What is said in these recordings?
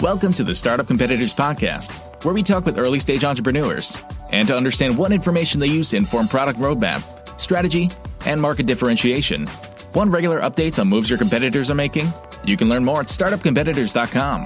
Welcome to the Startup Competitors Podcast, where we talk with early-stage entrepreneurs and to understand what information they use to inform product roadmap, strategy, and market differentiation. Want regular updates on moves your competitors are making? You can learn more at startupcompetitors.com.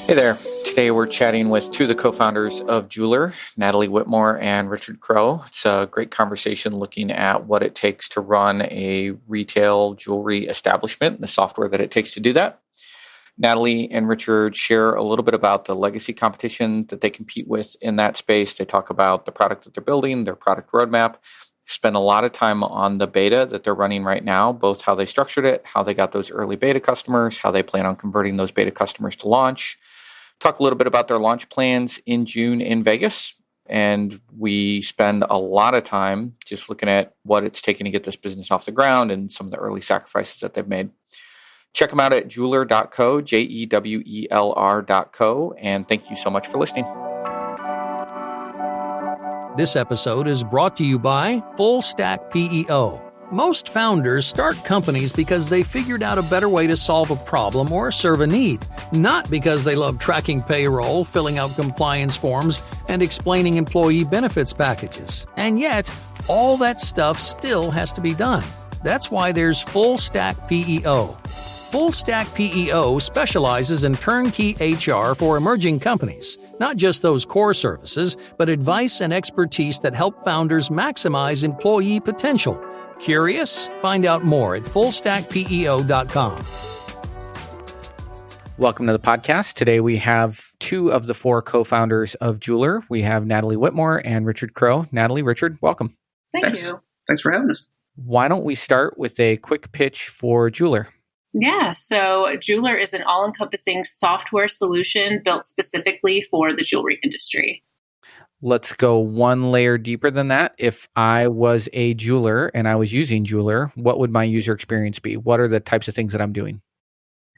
Hey there. Today we're chatting with two of the co-founders of Jewelr, Natalie Whitmore and Richard Crowe. It's a great conversation looking at what it takes to run a retail jewelry establishment and the software that it takes to do that. Natalie and Richard share a little bit about the legacy competition that they compete with in that space. They talk about the product that they're building, their product roadmap, spend a lot of time on the beta that they're running right now, both how they structured it, how they got those early beta customers, how they plan on converting those beta customers to launch. Talk a little bit about their launch plans in June in Vegas. And we spend a lot of time just looking at what it's taking to get this business off the ground and some of the early sacrifices that they've made. Check them out at jewelr.co, jewelr.co. And thank you so much for listening. This episode is brought to you by Full Stack PEO. Most founders start companies because they figured out a better way to solve a problem or serve a need, not because they love tracking payroll, filling out compliance forms, and explaining employee benefits packages. And yet, all that stuff still has to be done. That's why there's Full Stack PEO. Full Stack PEO specializes in turnkey HR for emerging companies, not just those core services, but advice and expertise that help founders maximize employee potential. Curious? Find out more at fullstackpeo.com. Welcome to the podcast. Today we have two of the four co-founders of Jewelr. We have Natalie Whitmore and Richard Crowe. Natalie, Richard, welcome. Thanks you. Thanks for having us. Why don't we start with a quick pitch for Jewelr? Yeah, so Jewelr is an all-encompassing software solution built specifically for the jewelry industry. Let's go one layer deeper than that. If I was a jeweler and I was using Jewelr, what would my user experience be? What are the types of things that I'm doing?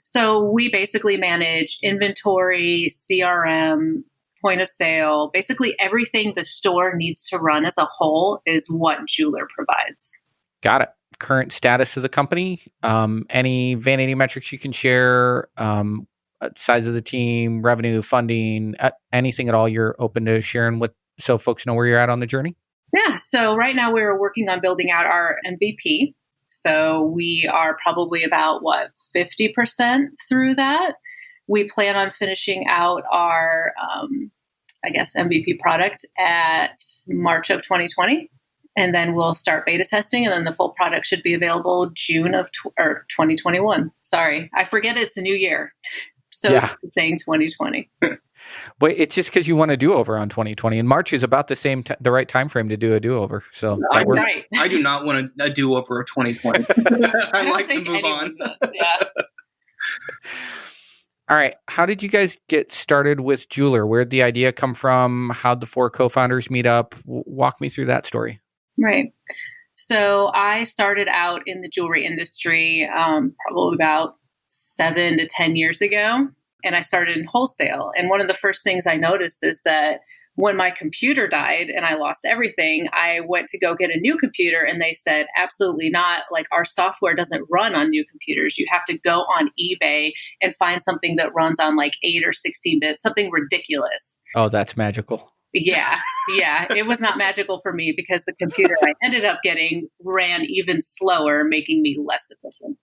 So we basically manage inventory, CRM, point of sale. Basically everything the store needs to run as a whole is what Jewelr provides. Got it. Current status of the company, any vanity metrics you can share, size of the team, revenue, funding, anything at all you're open to sharing with so folks know where you're at on the journey? Yeah. So right now we're working on building out our MVP. So we are probably about 50% through that. We plan on finishing out our, MVP product at March of 2020. And then we'll start beta testing, and then the full product should be available June of 2021. Sorry, I forget it's a new year. So yeah. I'm saying 2020. But it's just because you want to do over on 2020, and March is about the right time frame to do a do-over. So right. I do not want a do-over of 2020. I'd like to move on. Yeah. All right. How did you guys get started with Jewelr? Where'd the idea come from? How'd the four co-founders meet up? Walk me through that story. Right. So I started out in the jewelry industry probably about 7 to 10 years ago, and I started in wholesale. And one of the first things I noticed is that when my computer died and I lost everything, I went to go get a new computer, and they said, absolutely not. Like, our software doesn't run on new computers. You have to go on eBay and find something that runs on like 8 or 16 bits, something ridiculous. Oh, that's magical. Yeah. It was not magical for me because the computer I ended up getting ran even slower, making me less efficient.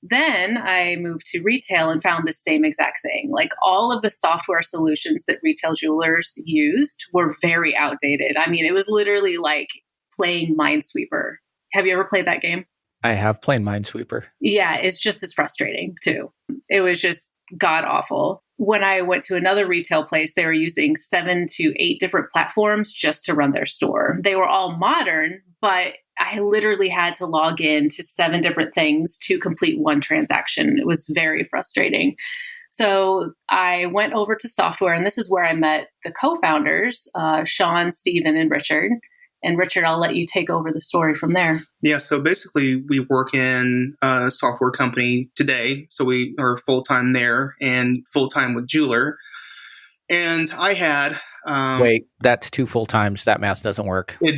Then I moved to retail and found the same exact thing. Like, all of the software solutions that retail jewelers used were very outdated. I mean, it was literally like playing Minesweeper. Have you ever played that game? I have played Minesweeper. Yeah, it's just as frustrating too. It was just god awful. When I went to another retail place, they were using 7 to 8 different platforms just to run their store. They were all modern, but I literally had to log in to 7 different things to complete one transaction. It was very frustrating. So I went over to software, and this is where I met the co-founders, Sean, Steven, and Richard. And Richard, I'll let you take over the story from there. Yeah, so basically we work in a software company today. So we are full-time there and full-time with Jewelr. And I had Wait, that's 2 full times. That math doesn't work. It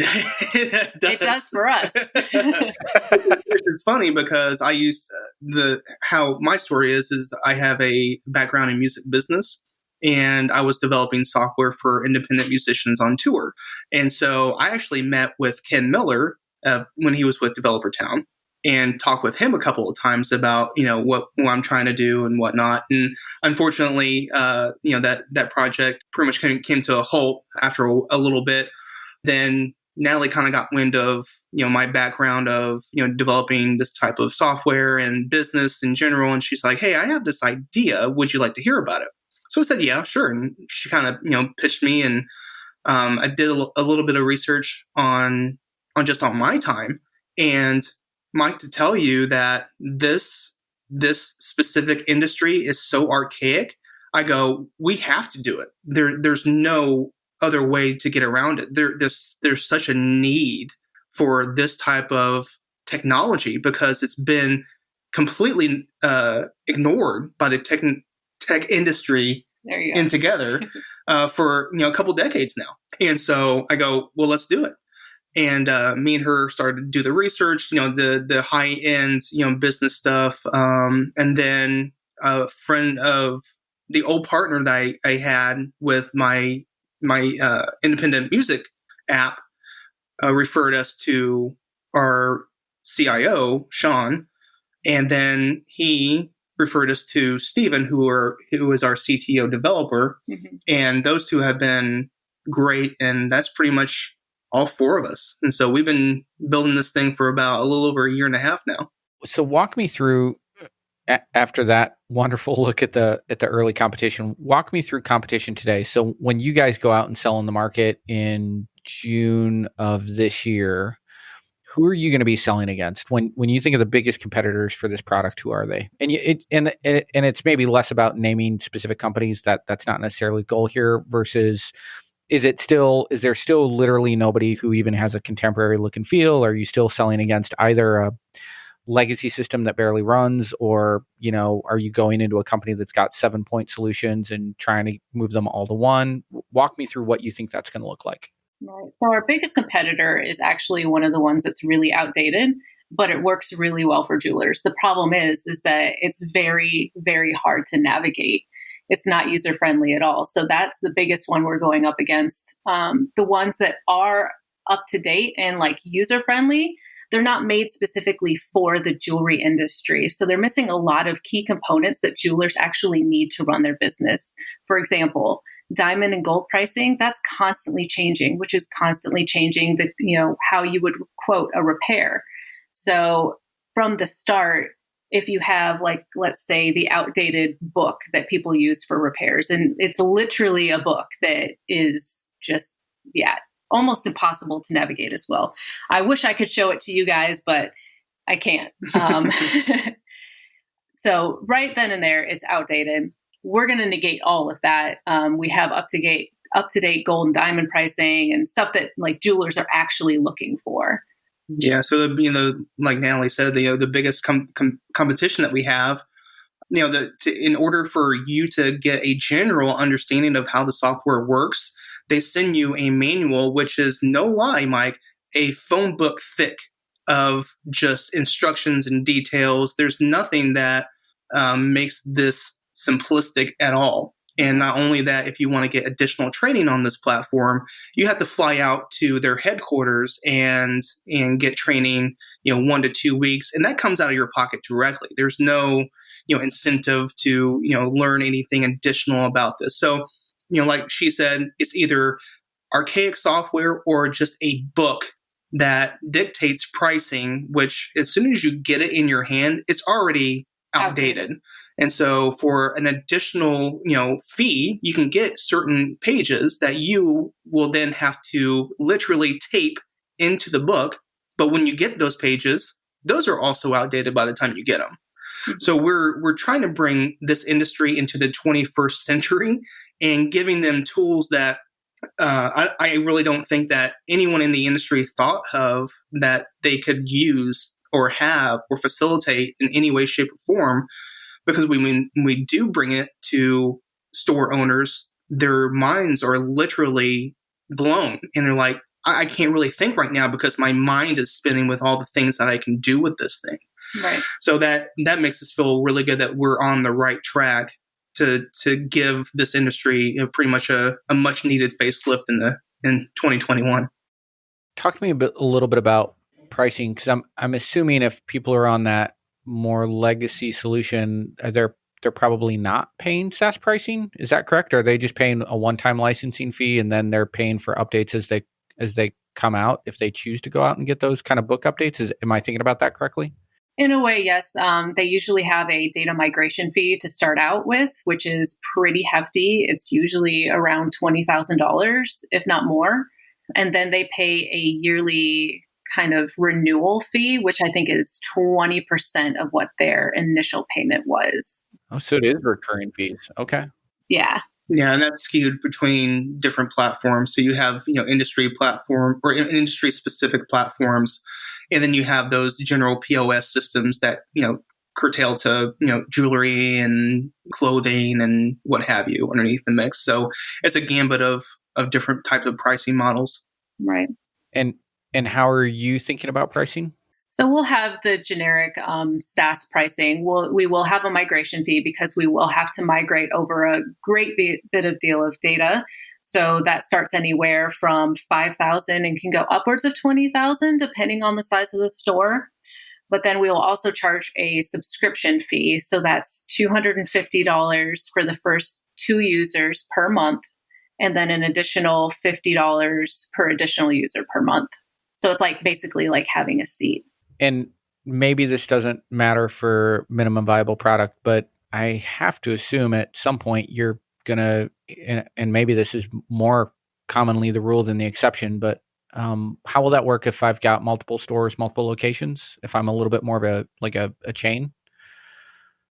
does for us. It's funny because I use how my story is I have a background in music business, and I was developing software for independent musicians on tour. And so I actually met with Ken Miller when he was with Developer Town, and talked with him a couple of times about, what I'm trying to do and whatnot. And unfortunately, that project pretty much came to a halt after a little bit. Then Natalie kind of got wind of, my background of, developing this type of software and business in general. And she's like, hey, I have this idea. Would you like to hear about it? So I said, yeah, sure. And she kind of, pitched me, and I did a little bit of research on my time. And Mike, to tell you that this specific industry is so archaic, I go, we have to do it. There's no other way to get around it. There's such a need for this type of technology because it's been completely ignored by the tech industry in together for a couple decades now. And so I go, well, let's do it. And me and her started to do the research, the high end, business stuff. And then a friend of the old partner that I had with my independent music app referred us to our CIO, Sean. And then he referred us to Steven, who is our CTO developer. Mm-hmm. And those two have been great. And that's pretty much all 4 of us. And so we've been building this thing for about a little over a year and a half now. So walk me through, after that wonderful look at the early competition, walk me through competition today. So when you guys go out and sell in the market in June of this year, who are you going to be selling against? When you think of the biggest competitors for this product, who are they? And it's maybe less about naming specific companies. That's not necessarily the goal here, versus is there still literally nobody who even has a contemporary look and feel? Are you still selling against either a legacy system that barely runs, or, are you going into a company that's got 7-point solutions and trying to move them all to one? Walk me through what you think that's going to look like. Right. So our biggest competitor is actually one of the ones that's really outdated, but it works really well for jewelers. The problem is that it's very, very hard to navigate. It's not user-friendly at all. So that's the biggest one we're going up against. The ones that are up to date and user-friendly, they're not made specifically for the jewelry industry. So they're missing a lot of key components that jewelers actually need to run their business. For example, diamond and gold pricing, that's constantly changing, which is constantly changing how you would quote a repair. So from the start, if you have let's say the outdated book that people use for repairs, and it's literally a book that is just, almost impossible to navigate as well. I wish I could show it to you guys, but I can't. So right then and there, it's outdated. We're going to negate all of that. We have up to date gold and diamond pricing and stuff that jewelers are actually looking for. Yeah. So, like Natalie said, the biggest competition that we have, in order for you to get a general understanding of how the software works, they send you a manual, which is, no lie, Mike, a phone book thick of just instructions and details. There's nothing that makes this simplistic at all. And not only that, if you want to get additional training on this platform, you have to fly out to their headquarters and get training, 1 to 2 weeks. And that comes out of your pocket directly. There's no, incentive to, learn anything additional about this. So, like she said, it's either archaic software or just a book that dictates pricing, which as soon as you get it in your hand, it's already outdated. And so for an additional, fee, you can get certain pages that you will then have to literally tape into the book. But when you get those pages, those are also outdated by the time you get them. Mm-hmm. So we're trying to bring this industry into the 21st century and giving them tools that I really don't think that anyone in the industry thought of that they could use or have or facilitate in any way, shape, or form. Because when we do bring it to store owners, their minds are literally blown. And they're like, I can't really think right now because my mind is spinning with all the things that I can do with this thing. Right. So that makes us feel really good that we're on the right track to give this industry pretty much a much needed facelift in 2021. Talk to me a little bit about pricing, because I'm assuming if people are on that more legacy solution, they're probably not paying SaaS pricing. Is that correct? Or are they just paying a one-time licensing fee and then they're paying for updates as they come out if they choose to go out and get those kind of book updates? Am I thinking about that correctly? In a way, yes. They usually have a data migration fee to start out with, which is pretty hefty. It's usually around $20,000, if not more. And then they pay a yearly kind of renewal fee, which I think is 20% of what their initial payment was. Oh, so it is recurring fees. Okay. Yeah. Yeah, and that's skewed between different platforms. So you have, industry platform or industry specific platforms, and then you have those general POS systems that, curtail to, jewelry and clothing and what have you underneath the mix. So it's a gambit of different types of pricing models. Right. And how are you thinking about pricing? So we'll have the generic SaaS pricing. We will have a migration fee because we will have to migrate over a great bit of deal of data. So that starts anywhere from $5,000 and can go upwards of $20,000 depending on the size of the store. But then we will also charge a subscription fee. So that's $250 for the first 2 users per month, and then an additional $50 per additional user per month. So it's basically like having a seat. And maybe this doesn't matter for minimum viable product, but I have to assume at some point you're going to, and maybe this is more commonly the rule than the exception, but how will that work if I've got multiple stores, multiple locations, if I'm a little bit more of a chain?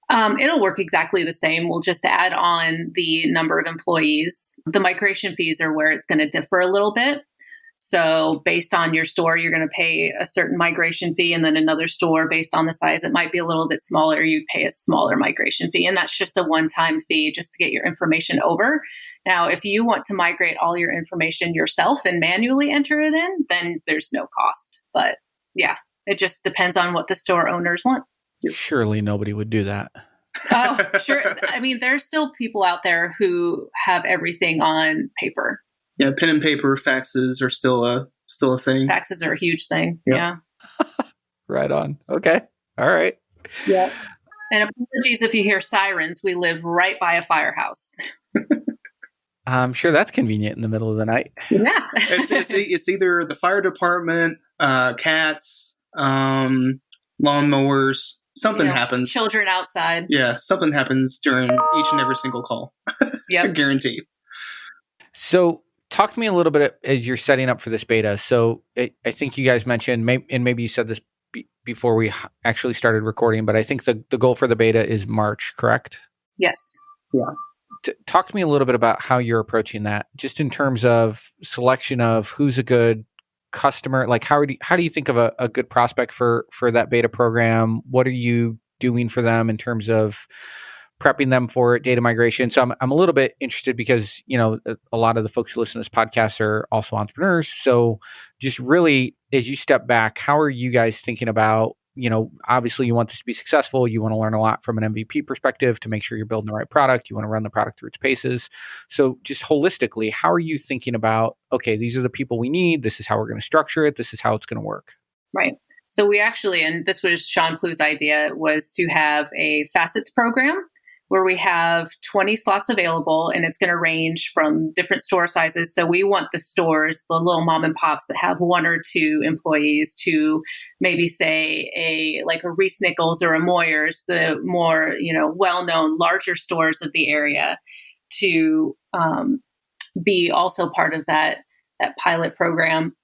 It'll work exactly the same. We'll just add on the number of employees. The migration fees are where it's going to differ a little bit. So based on your store, you're going to pay a certain migration fee, and then another store based on the size, it might be a little bit smaller. You'd pay a smaller migration fee. And that's just a one-time fee just to get your information over. Now, if you want to migrate all your information yourself and manually enter it in, then there's no cost. But yeah, it just depends on what the store owners want. Surely nobody would do that. Oh, sure. I mean, there's still people out there who have everything on paper. Yeah, pen and paper faxes are still a thing. Faxes are a huge thing. Yep. Yeah. Right on. Okay. All right. Yeah. And apologies if you hear sirens. We live right by a firehouse. I'm sure that's convenient in the middle of the night. Yeah. It's either the fire department, cats, lawnmowers. Something happens. Children outside. Yeah, something happens during each and every single call. Yep. Guaranteed. So talk to me a little bit as you're setting up for this beta. So I think you guys mentioned, and maybe you said this before we actually started recording, but I think the goal for the beta is March, correct? Yes. Yeah. Talk to me a little bit about how you're approaching that, just in terms of selection of who's a good customer. Like how do you think of a good prospect for that beta program? What are you doing for them in terms of prepping them for data migration? So I'm a little bit interested because, a lot of the folks who listen to this podcast are also entrepreneurs. So just really, as you step back, how are you guys thinking about, obviously you want this to be successful. You want to learn a lot from an MVP perspective to make sure you're building the right product. You want to run the product through its paces. So just holistically, how are you thinking about, okay, these are the people we need. This is how we're going to structure it. This is how it's going to work. Right. So we actually, and this was Sean Plu's idea, was to have a facets program where we have 20 slots available, and it's going to range from different store sizes. So we want the stores, the little mom and pops that have 1 or 2 employees, to maybe say a Reese Nichols or a Moyers, the more, well-known larger stores of the area, to be also part of that pilot program.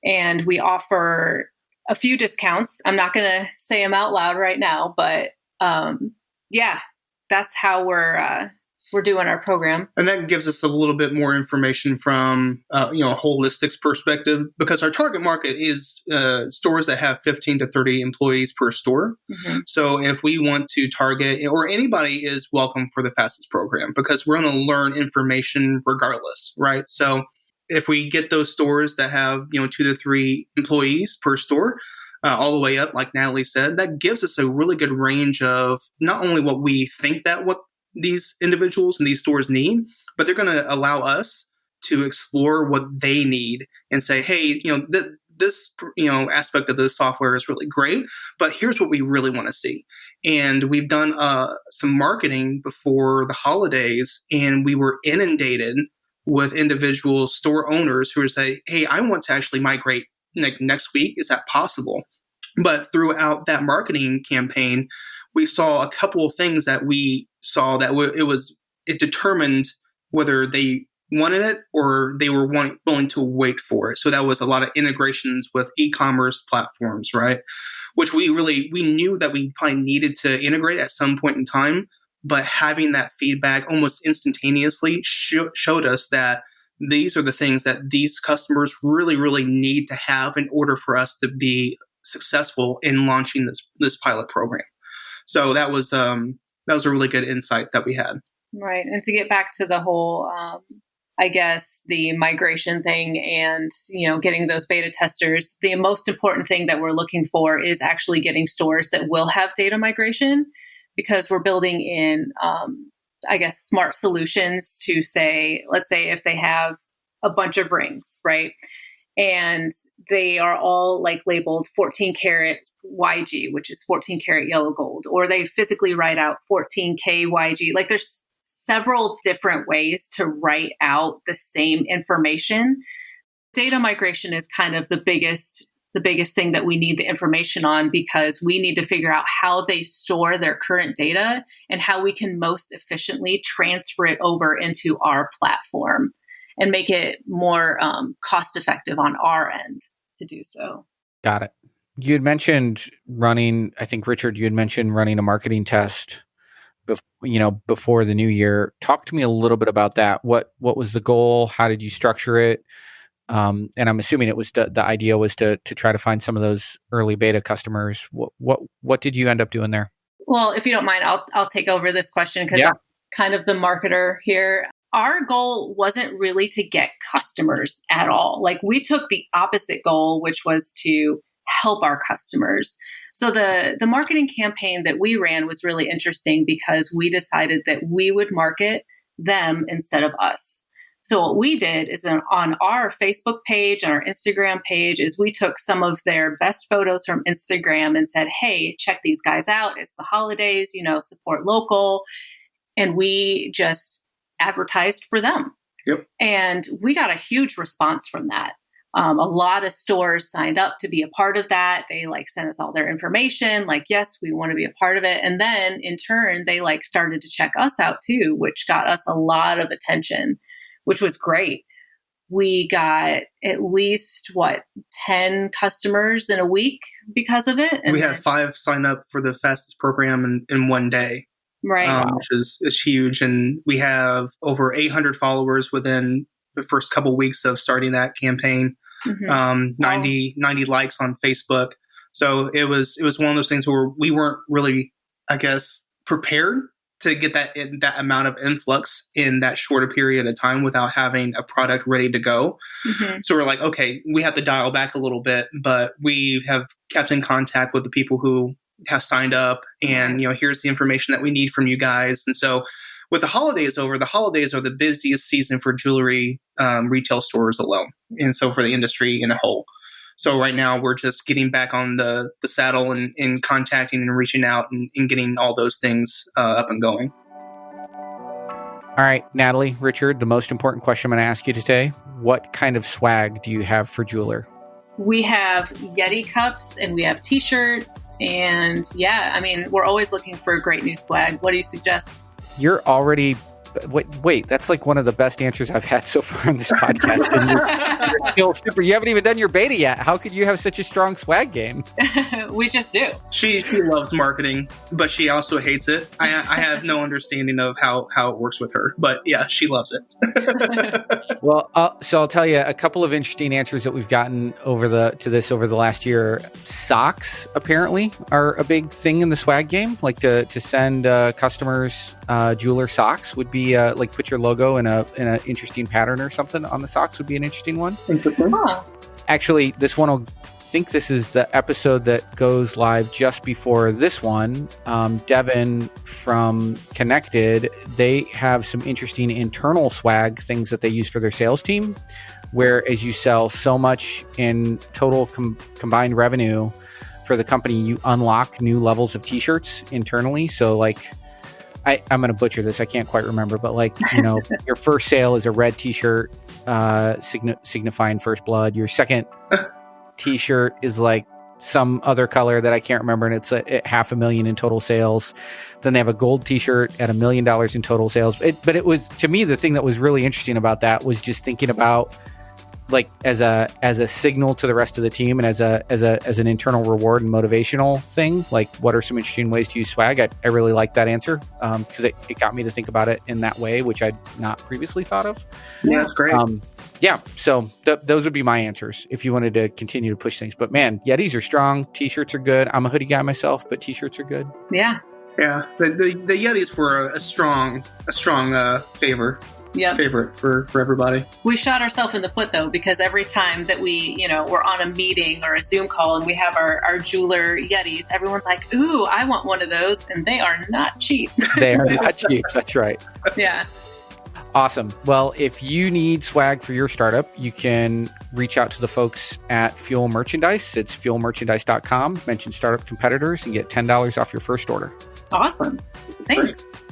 And we offer a few discounts. I'm not going to say them out loud right now, but yeah. That's how we're we're doing our program. And that gives us a little bit more information from, a holistic perspective, because our target market is stores that have 15 to 30 employees per store. Mm-hmm. So if we want to target, or anybody is welcome for the Facets program, because we're going to learn information regardless, right? So if we get those stores that have, 2 to 3 employees per store, all the way up, like Natalie said, that gives us a really good range of not only what we think that what these individuals and these stores need, but they're going to allow us to explore what they need and say, hey, this aspect of the software is really great, but here's what we really want to see. And we've done some marketing before the holidays, and we were inundated with individual store owners who would say, hey, I want to actually migrate next week. Is that possible? But throughout that marketing campaign, we saw a couple of things that we saw that it determined whether they wanted it or they were willing to wait for it. So that was a lot of integrations with e-commerce platforms, right? Which we knew that we probably needed to integrate at some point in time, but having that feedback almost instantaneously showed us that these are the things that these customers really, really need to have in order for us to be successful in launching this pilot program. So that was a really good insight that we had. Right. And to get back to the whole, the migration thing and, getting those beta testers, the most important thing that we're looking for is actually getting stores that will have data migration, because we're building in, smart solutions to say, let's say if they have a bunch of rings, right? And they are all labeled 14 karat YG, which is 14 karat yellow gold, or they physically write out 14K YG. There's several different ways to write out the same information. Data migration is kind of the biggest thing that we need the information on, because we need to figure out how they store their current data and how we can most efficiently transfer it over into our platform and make it more cost effective on our end to do so. Got it. You had mentioned running, I think, Richard, you had mentioned running a marketing test before the new year. Talk to me a little bit about that. What was the goal? How did you structure it? And I'm assuming it was the idea was to try to find some of those early beta customers. What did you end up doing there? Well, if you don't mind, I'll take over this question because I'm kind of the marketer here. Our goal wasn't really to get customers at all. We took the opposite goal, which was to help our customers. So the marketing campaign that we ran was really interesting because we decided that we would market them instead of us. So what we did is on our Facebook page and our Instagram page is we took some of their best photos from Instagram and said, hey, check these guys out. It's the holidays, support local. And we just advertised for them. Yep. And we got a huge response from that. A lot of stores signed up to be a part of that. They sent us all their information, yes, we want to be a part of it. And then in turn, they started to check us out too, which got us a lot of attention, which was great. We got at least 10 customers in a week because of it. And we had 5 sign up for the Facets program in one day. Right. Which is huge. And we have over 800 followers within the first couple weeks of starting that campaign. Mm-hmm. 90 likes on Facebook. So it was one of those things where we weren't really, prepared to get that amount of influx in that shorter period of time without having a product ready to go. Mm-hmm. So we're like, okay, we have to dial back a little bit, but we have kept in contact with the people who have signed up and, here's the information that we need from you guys. And so with the holidays over, the holidays are the busiest season for jewelry retail stores alone. And so for the industry in a whole. So right now we're just getting back on the saddle and contacting and reaching out and getting all those things up and going. All right, Natalie, Richard, the most important question I'm going to ask you today, what kind of swag do you have for Jewelr? We have Yeti cups and we have t-shirts and we're always looking for great new swag. What do you suggest? You're already Wait, that's like one of the best answers I've had so far on this podcast. And you're still super. You haven't even done your beta yet. How could you have such a strong swag game? We just do. She loves marketing, but she also hates it. I have no understanding of how it works with her, but yeah, she loves it. Well, so I'll tell you a couple of interesting answers that we've gotten over the last year. Socks apparently are a big thing in the swag game. Like to send customers Jewelr socks would be like put your logo in a interesting pattern or something on the socks would be an interesting one. Huh. Actually, this one will. I think this is the episode that goes live just before this one. Devin from Connected, they have some interesting internal swag things that they use for their sales team, where as you sell so much in total combined revenue for the company, you unlock new levels of t-shirts internally. So like, I'm going to butcher this. I can't quite remember, but like, your first sale is a red t-shirt signifying first blood. Your second t-shirt is like some other color that I can't remember, and it's at $500,000 in total sales. Then they have a gold t-shirt at $1 million in total sales. But it was, to me, the thing that was really interesting about that was just thinking about like as a signal to the rest of the team and as an internal reward and motivational thing. Like, what are some interesting ways to use swag? I really like that answer because it got me to think about it in that way, which I'd not previously thought of. Yeah, that's great. So those would be my answers if you wanted to continue to push things. But man, Yetis are strong. T-shirts are good. I'm a hoodie guy myself, but T-shirts are good. Yeah. Yeah. The Yetis were a strong favorite for everybody. We shot ourselves in the foot though, because every time that we're on a meeting or a Zoom call and we have our Jewelr Yetis, everyone's like, ooh, I want one of those. And they are not cheap. They are not cheap. That's right. Yeah. Awesome. Well, if you need swag for your startup, you can reach out to the folks at Fuel Merchandise. It's fuelmerchandise.com. Mention Startup Competitors and get $10 off your first order. Awesome. Thanks. Great.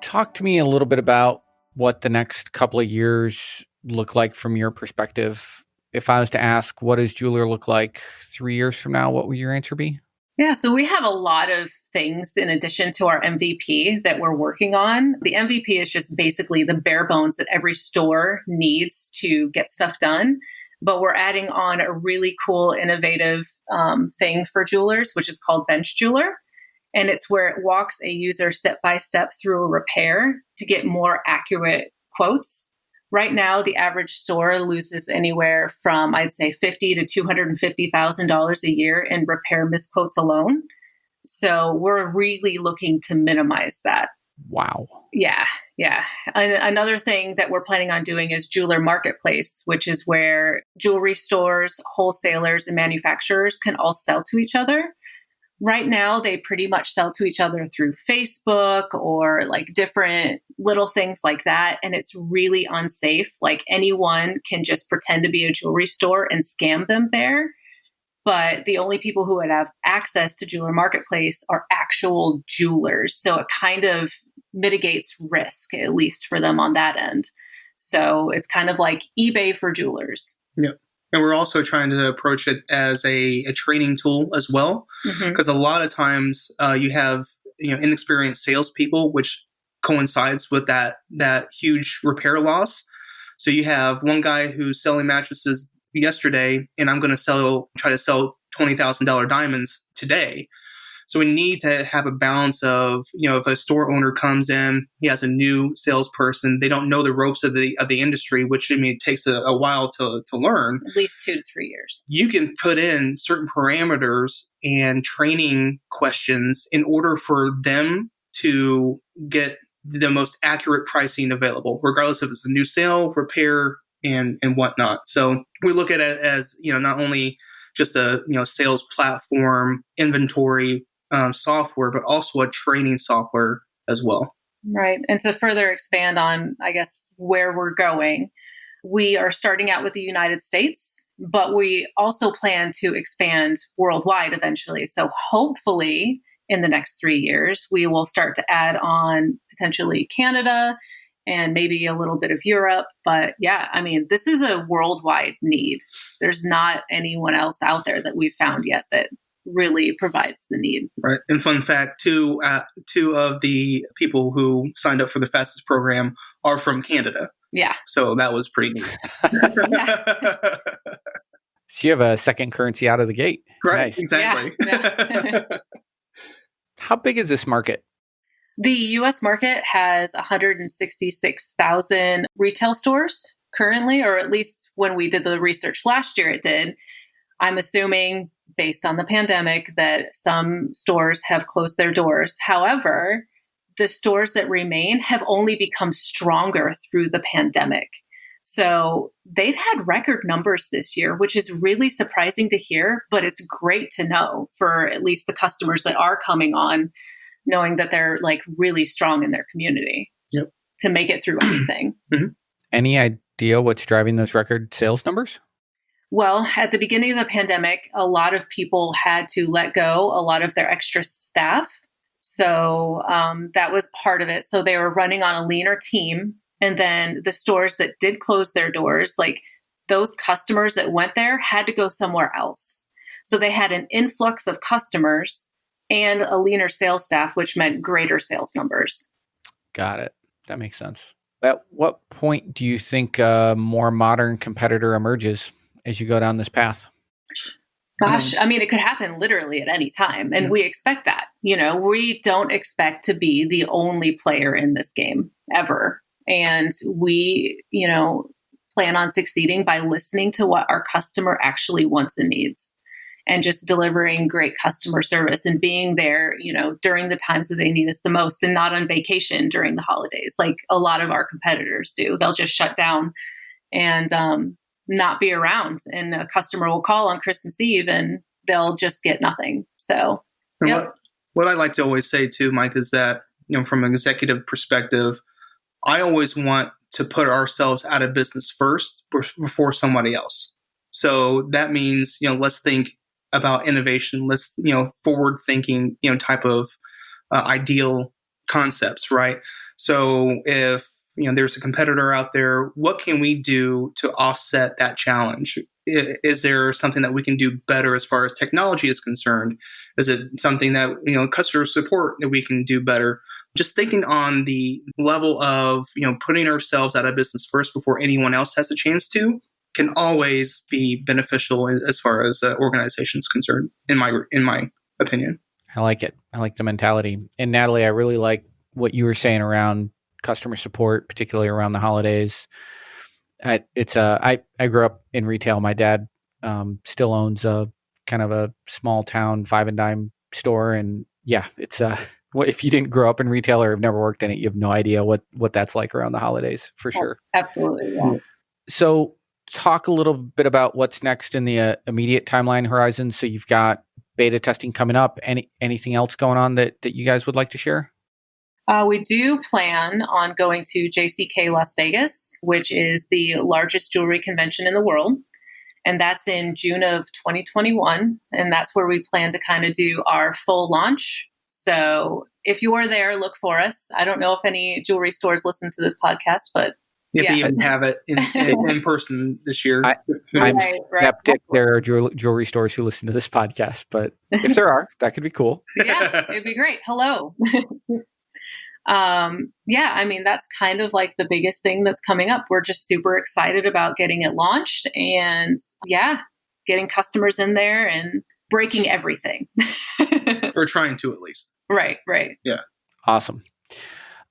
Talk to me a little bit about what the next couple of years look like from your perspective. If I was to ask, what does Jewelr look like 3 years from now, what would your answer be? Yeah, so we have a lot of things in addition to our MVP that we're working on. The MVP is just basically the bare bones that every store needs to get stuff done. But we're adding on a really cool, innovative thing for jewelers, which is called Bench Jewelr. And it's where it walks a user step by step through a repair to get more accurate quotes. Right now, the average store loses anywhere from, I'd say, $50,000 to $250,000 a year in repair misquotes alone. So we're really looking to minimize that. Wow. Yeah. Another thing that we're planning on doing is Jewelr Marketplace, which is where jewelry stores, wholesalers, and manufacturers can all sell to each other. Right now, they pretty much sell to each other through Facebook or like different little things like that. And it's really unsafe. Like anyone can just pretend to be a jewelry store and scam them there. But the only people who would have access to Jewelr Marketplace are actual jewelers. So it kind of mitigates risk, at least for them on that end. So it's kind of like eBay for jewelers. Yep. And we're also trying to approach it as a training tool as well, because a lot of times you have inexperienced salespeople, which coincides with that huge repair loss. So you have one guy who's selling mattresses yesterday, and I'm going to try to sell $20,000 diamonds today. So we need to have a balance of, if a store owner comes in, he has a new salesperson, they don't know the ropes of the industry, which it takes a while to learn. At least 2 to 3 years. You can put in certain parameters and training questions in order for them to get the most accurate pricing available, regardless if it's a new sale, repair, and whatnot. So we look at it as, not only just a sales platform, inventory, software, but also a training software as well. Right. And to further expand on, I guess, where we're going, we are starting out with the United States, but we also plan to expand worldwide eventually. So hopefully in the next 3 years, we will start to add on potentially Canada and maybe a little bit of Europe. But yeah, this is a worldwide need. There's not anyone else out there that we've found yet that really provides the need. Right. And fun fact, two of the people who signed up for the Facets program are from Canada. Yeah. So that was pretty neat. So you have a second currency out of the gate. Right. Nice. Exactly. Yeah. How big is this market? The U.S. market has 166,000 retail stores currently, or at least when we did the research last year, it did. I'm assuming, based on the pandemic, that some stores have closed their doors. However, the stores that remain have only become stronger through the pandemic. So they've had record numbers this year, which is really surprising to hear, but it's great to know for at least the customers that are coming on, knowing that they're like really strong in their community to make it through anything. Mm-hmm. Any idea what's driving those record sales numbers? Well, at the beginning of the pandemic, a lot of people had to let go a lot of their extra staff. So that was part of it. So they were running on a leaner team. And then the stores that did close their doors, like those customers that went there had to go somewhere else. So they had an influx of customers and a leaner sales staff, which meant greater sales numbers. Got it. That makes sense. At what point do you think a more modern competitor emerges as you go down this path? Gosh, I mean, it could happen literally at any time. And we expect that. You know, we don't expect to be the only player in this game ever. And we, you know, plan on succeeding by listening to what our customer actually wants and needs, and just delivering great customer service and being there, you know, during the times that they need us the most, and not on vacation during the holidays like a lot of our competitors do. They'll just shut down and not be around, and a customer will call on Christmas Eve and they'll just get nothing. So what I like to always say too, Mike, is that, you know, from an executive perspective, I always want to put ourselves out of business first before somebody else. So that means, you know, let's think about innovation. Let's, you know, forward thinking, you know, type of ideal concepts, right? So if, you know, there's a competitor out there, what can we do to offset that challenge? Is there something that we can do better as far as technology is concerned? Is it something that, you know, customer support that we can do better? Just thinking on the level of, you know, putting ourselves out of business first before anyone else has a chance to, can always be beneficial as far as organizations concerned, in my opinion. I like it. I like the mentality. And Natalie, I really like what you were saying around customer support, particularly around the holidays. I grew up in retail. My dad still owns a kind of a small town 5 and dime store, and yeah, it's if you didn't grow up in retail or have never worked in it, you have no idea what that's like around the holidays, for sure. Absolutely. Yeah. So talk a little bit about what's next in the immediate timeline horizon. So you've got beta testing coming up. Anything else going on that you guys would like to share? We do plan on going to JCK Las Vegas, which is the largest jewelry convention in the world. And that's in June of 2021. And that's where we plan to kind of do our full launch. So if you are there, look for us. I don't know if any jewelry stores listen to this podcast, but if we even have it in person this year. I'm skeptic there are jewelry stores who listen to this podcast, but if there are, that could be cool. Yeah, it'd be great. Hello. I mean, that's kind of like the biggest thing that's coming up. We're just super excited about getting it launched and getting customers in there and breaking everything. Or trying to, at least. Right. Yeah. Awesome.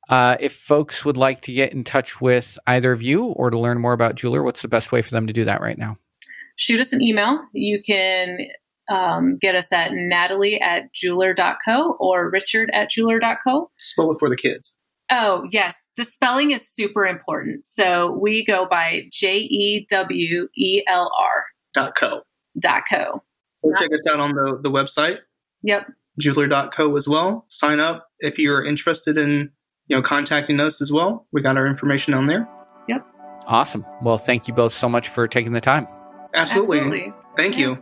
If folks would like to get in touch with either of you or to learn more about Jewelr, what's the best way for them to do that right now? Shoot us an email. You can get us at natalie@jewelr.co or richard@jewelr.co. Spell it for the kids. Oh, yes. The spelling is super important. So we go by JEWELR.co. Or check us out on the website. Yep. Jewelr.co as well. Sign up if you're interested in, you know, contacting us as well. We got our information on there. Yep. Awesome. Well, thank you both so much for taking the time. Absolutely. Thank you.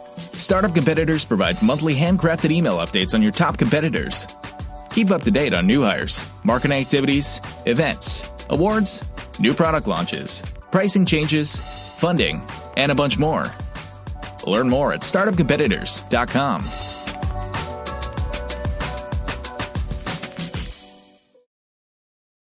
Startup Competitors provides monthly handcrafted email updates on your top competitors. Keep up to date on new hires, marketing activities, events, awards, new product launches, pricing changes, funding, and a bunch more. Learn more at startupcompetitors.com.